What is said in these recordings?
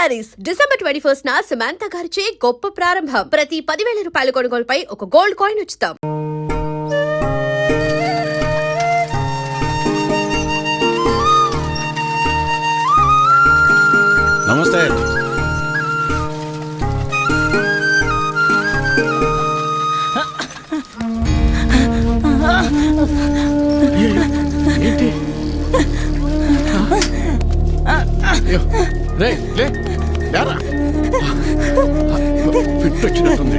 Saris December 21 Samantha గారిచే గొప్ప ప్రారంభం. ప్రతి 10,000 రూపాయల కొనుగోలుపై ఒక గోల్డ్ కాయిన్ ఉచితం. నమస్తే. ఏంటి రే లేరా ఫిట్ వచ్చినట్టుంది.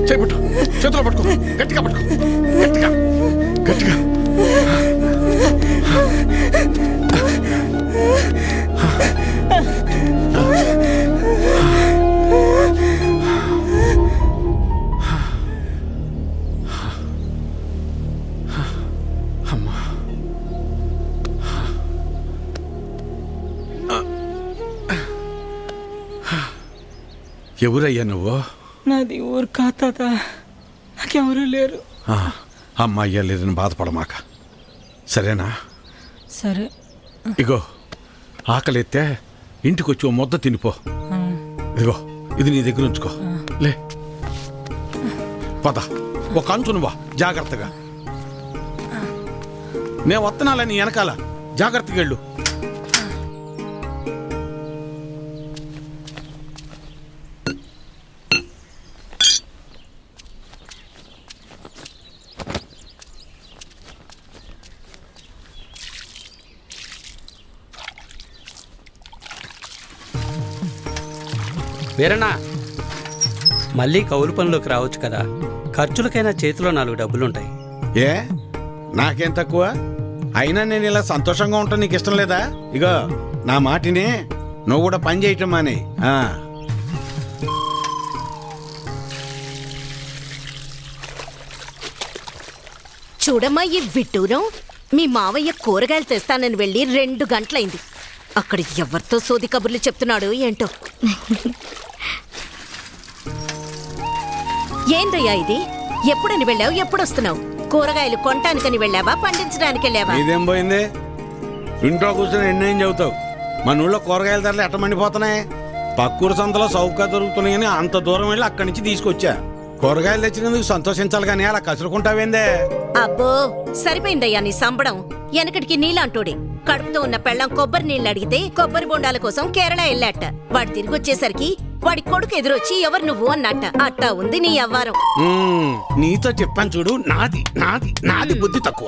చేపట్టు, చేతిలో పట్టుకో, గట్టిగా పట్టుకో, గట్టిగా గట్టిగా. అమ్మా, ఎవరయ్యా నువ్వు? నాది ఊరు కాత, నాకెవరూ లేరు. అమ్మాయ్యా లేదని బాధపడమాక, సరేనా? సరే. ఇగో ఆకలిస్తే ఇంటికి వచ్చి ఓ ముద్ద తినిపో. ఇదిగో ఇది నీ దగ్గర ఉంచుకో. లే పద, ఒక అంచునువా జాగ్రత్తగా. నేను వత్తనాలని వెనకాల జాగ్రత్తగా వెళ్ళు. వీరన్నా, మళ్ళీ కౌలు పనిలోకి రావచ్చు కదా, ఖర్చులకైనా చేతిలో 4 డబ్బులుంటాయి. ఏ నాకేం తక్కువ? అయినా నేను ఇలా సంతోషంగా ఉంటాను, నీకు ఇష్టం లేదా? ఇగో నా మాటిని, నువ్వు కూడా పని చేయటం మానే. చూడమ్మా ఈ విట్టూరం, మీ మావయ్య కూరగాయలు తెస్తానని వెళ్ళి 2 గంటలైంది. అక్కడ ఎవరితో సోది కబుర్లు చెప్తున్నాడు ఏంటో. ఏందయ్యా ఇది? ఎప్పుడని వెళ్ళావు, ఎప్పుడొస్తున్నావు? కూరగాయలు కొనటానికని వెళ్ళావా, పండించడానికి వెళ్ళావా? ఇదేం పోయింది? ఇంట్లో కూర్చొని ఎన్నేం చెబుతావు? మన ఊళ్ళో కూరగాయల ధరలు ఎట్ట మండిపోతున్నాయి. పక్కూరు సంతలో సౌకర్యం దొరుకుతున్నాయని అంత దూరం వెళ్ళి అక్కడి నుంచి తీసుకొచ్చా. కూరగాయలు తెచ్చినందుకు సంతోషించాలి కానీ అలా కసురుకుంటావేందే? అబ్బో సరిపోయిందయ్యా నీ సంబడం. వెనకటికి నీలాంటోడే కడుపుతో ఉన్న పెళ్ళం కొబ్బరి నీళ్ళు అడిగితే కొబ్బరి బొండాల కోసం కేరళ వెళ్ళాట. వాడు తిరిగి వచ్చేసరికి వాడి కొడుకు ఎదురొచ్చి ఎవరు నువ్వు అన్నట్ట. అట్టా ఉంది నీ అవ్వారం. నీతో చెప్పాను చూడు, నాది నాది నాది బుద్ధి తక్కువ.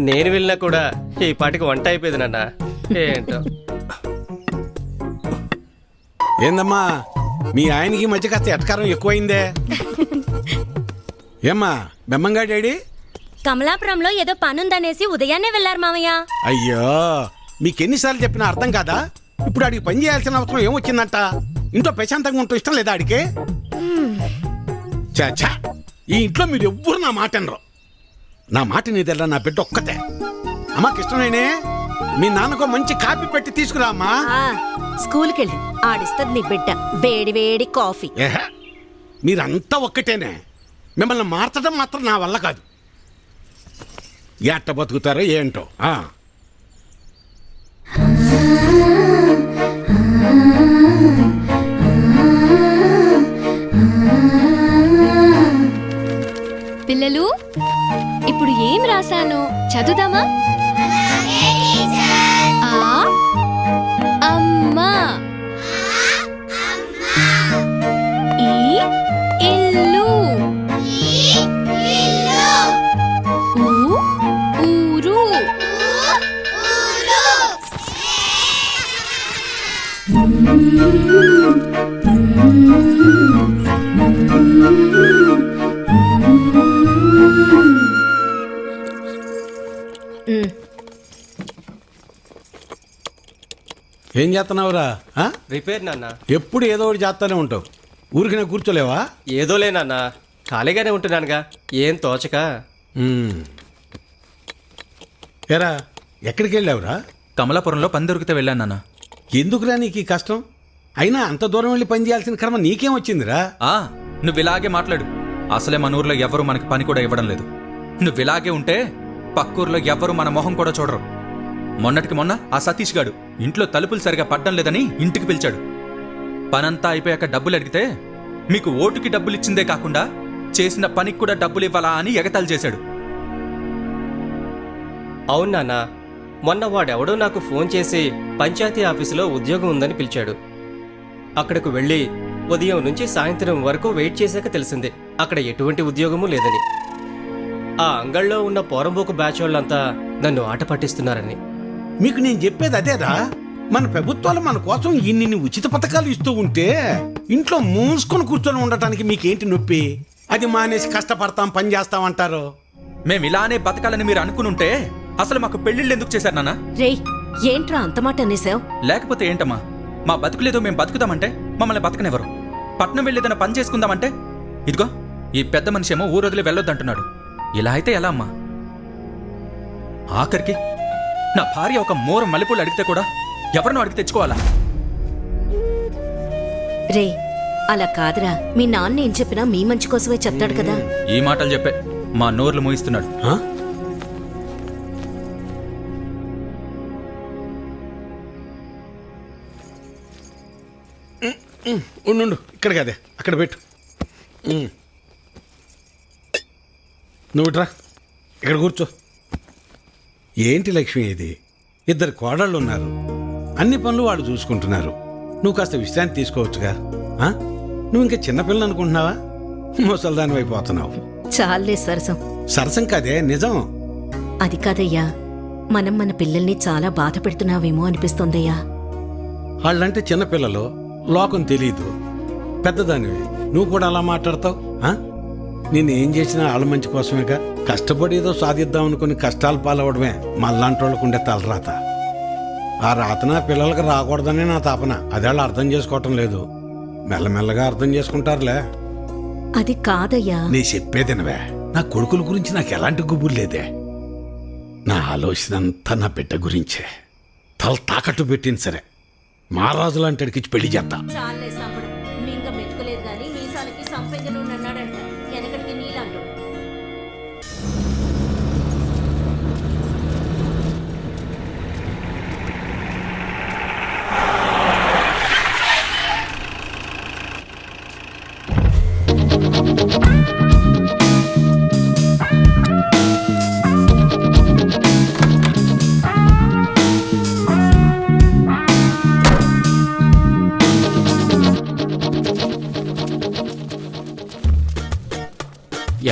నేను వెళ్ళినా కూడా ఈ పాటికి వంట అయిపోయింది నాన్న. ఏంటో ఏందమ్మా, మీ ఆయనకి మధ్య కాస్త ఎటకారం ఎక్కువైందే. ఏమ్మా బెమ్మంగా డాడీ? కమలాపురంలో ఏదో పనుందనేసి ఉదయాన్నే వెళ్లారు మామయ్య. అయ్యో, మీకెన్నిసార్లు చెప్పినా అర్థం కాదా? ఇప్పుడు ఆడికి పని చేయాల్సిన అవసరం ఏమొచ్చిందంట? ఇంట్లో ప్రశాంతంగా ఉంటూ ఇష్టం లేదా ఆడికి? చాచా, ఈ ఇంట్లో మీరు ఎవ్వరు నా మాట అనరు. నా మాట నీదెల్లా, నా బిడ్డ ఒక్కతే. అమ్మాకి ఇష్టమేనే, మీ నాన్నకు మంచి కాపీ పెట్టి తీసుకురా అమ్మా. స్కూల్కి వెళ్ళి ఆడిస్తుంది నీ బిడ్డ వేడి వేడి కాఫీ. మీరంతా ఒక్కటేనే, మిమ్మల్ని మార్చడం మాత్రం నా వల్ల కాదు. ఎట్ట బతుకుతారో ఏంటో. పిల్లలు, ఇప్పుడు ఏం రాశాను చదువుదామా? అమ్మా, ఈ ఇల్లు, ఊరు, ఏం చేస్తున్నావురా? రిపేర్ నాన్న. ఎప్పుడు ఏదో ఒకటి చేస్తానే ఉంటావు, ఊరికి నేను కూర్చోలేవా? ఏదోలే నాన్న, ఖాళీగానే ఉంటున్నానుగా, ఏం తోచక. ఎరా ఎక్కడికి వెళ్ళావురా? కమలాపురంలో పని దొరికితే వెళ్ళాను నాన్న. ఎందుకురా నీకు ఈ కష్టం? అయినా అంత దూరం వెళ్ళి పని చేయాల్సిన కర్మ నీకేం వచ్చిందిరా? నువ్వు ఇలాగే మాట్లాడు. అసలే మన ఊర్లో ఎవరు మనకి పని కూడా ఇవ్వడం లేదు. నువ్వు ఇలాగే ఉంటే పక్కూర్లో ఎవరు మన మొహం కూడా చూడరు. మొన్నటికి మొన్న ఆ సతీష్ గాడు ఇంట్లో తలుపులు సరిగా పడ్డం లేదని ఇంటికి పిలిచాడు. పనంతా అయిపోయాక డబ్బులు అడిగితే మీకు ఓటుకి డబ్బులు ఇచ్చిందే కాకుండా చేసిన పనికి కూడా డబ్బులు ఇవ్వాలా అని ఎగతాళి చేశాడు. అవును నాన్న, మొన్న వాడెవడో నాకు ఫోన్ చేసి పంచాయతీ ఆఫీసులో ఉద్యోగం ఉందని పిలిచాడు. అక్కడకు వెళ్ళి ఉదయం నుంచి సాయంత్రం వరకు వెయిట్ చేశాక తెలిసింది అక్కడ ఎటువంటి ఉద్యోగమూ లేదని. ఆ అంగళ్ళలో ఉన్న పోరంబోకు బ్యాచ్ వాళ్ళంతా నన్ను ఆట పట్టిస్తున్నారని. మీకు నేను చెప్పేది అదేరా, మన ప్రభుత్వాలు మన కోసం ఇన్ని ఉచిత పథకాలు ఇస్తూ ఉంటే ఇంట్లో మూసుకొని కూర్చొని ఉండటానికి మీకేంటి నొప్పి? అది మానేసి కష్టపడతాం, పని చేస్తాం అంటారు. మేము ఇలానే బతకాలని మీరు అనుకునుంటే అసలు మాకు పెళ్లిళ్ళు ఎందుకు చేశారు నాన్న? రేయ్, ఏంట్రా అంత మాట అనేసావు? లేకపోతే ఏంటమ్మా, మా బతుకులేదో మేము బతుకుదామంటే మమ్మల్ని బతకనివ్వరు. పట్నం వెళ్ళేదన్న పని చేసుకుందామంటే ఇదిగో ఈ పెద్ద మనిషి ఏమో ఊరొదిలి వెళ్ళొద్దంటున్నాడు. ఇలా అయితే ఎలా అమ్మా? ఆఖరికి నా భార్య ఒక మోర మల్లెపూలు అడిగితే కూడా ఎవరినో అడిగి తెచ్చుకోవాలా? రే, అలా కాదురా. మీ నాన్న ఏం చెప్పినా మీ మంచి కోసమే చెప్తాడు కదా. ఈ మాటలు చెప్పే మా నోర్లు మోయిస్తున్నాడు. ఆ? ఉండు, ఇక్కడ కదే, అక్కడ పెట్టు. నువ్వు రా, ఇక్కడ కూర్చో. ఏంటి లక్ష్మి ఇది? ఇద్దరు కోడళ్ళు ఉన్నారు, అన్ని పనులు వాళ్ళు చూసుకుంటున్నారు. నువ్వు కాస్త విశ్రాంతి తీసుకోవచ్చుగా. ఆ? నువ్వు ఇంకా చిన్నపిల్లని అనుకుంటున్నావా? ముసల్దాని అయిపోతున్నావు. చాలే సరసం. సరసం కాదే, నిజం. అది కాదయ్యా, మనం మన పిల్లల్ని చాలా బాధ పెడుతున్నావేమో అనిపిస్తోందయ్యా. వాళ్ళంటే చిన్నపిల్లలు, లోకం తెలీదు. పెద్దదానివి నువ్వు కూడా అలా మాట్లాడతావు? నేనేం చేసినా వాళ్ళ మంచి కోసమేగా. కష్టపడి ఏదో సాధిద్దాం అనుకుని కష్టాలు పాలవడమే మళ్ళాంటి వాళ్ళకు ఉండే తలరాత. ఆ రాతన పిల్లలకి రాకూడదనే నా తాపన. అదే వాళ్ళు అర్థం చేసుకోవటం లేదు. మెల్లమెల్లగా అర్థం చేసుకుంటారులే. అది కాదయ్యా. నీ చెప్పేదినవే. నా కొడుకుల గురించి నాకు ఎలాంటి గుబురు లేదే. నా ఆలోచన అంతా నా బిడ్డ గురించే. తల తాకట్టు పెట్టింది సరే, మహారాజు లాంటి అడిగిచ్చి పెళ్లి చేస్తా. చాలే సంపడం. మింగ మెతుకులేదు గాని మీసాలకి సంపెంగలు అన్నాడంట. వెనకడికి నీలాండు.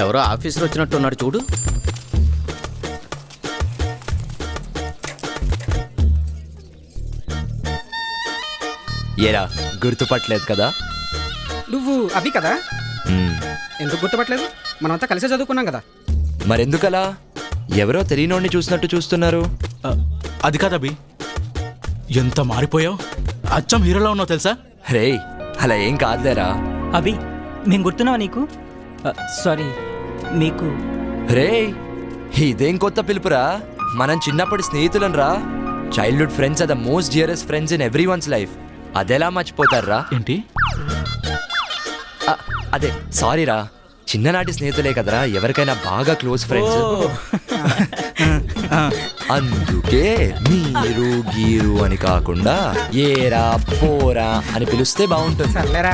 ఎవరో ఆఫీసర్ వచ్చినట్టున్నాడు చూడు. ఏరా, గుర్తుపట్టలేదు కదా? నువ్వు అవి కదా? ఎందుకు గుర్తుపట్టలేదు? మనమంతా కలిసే చదువుకున్నాం కదా. మరెందుకలా? ఎవరో తెలియనోడిని చూసినట్టు చూస్తున్నారు. అది కాదభి, ఎంత మారిపోయావు. అచ్చం హీరోలో ఉన్నావు తెలుసా? రేయ్, అలా ఏం కాదులేరా. అభి, మేము గుర్తున్నావా నీకు? సారీ, మీకు. రేయ్, ఇదేం కొత్త పిలుపురా? మనం చిన్నప్పటి స్నేహితులం రా. Childhood friends are the most dearest friends in everyone's life. అదెలా మర్చిపోతారా? ఏంటి? అదే, సారీ రా. చిన్ననాటి స్నేహితులే కదరా ఎవరికైనా బాగా క్లోజ్ ఫ్రెండ్స్. అందుకే మీరు గీరు అని కాకుండా ఏరా పోరా అని పిలిస్తే బాగుంటుంది. సర్లేరా.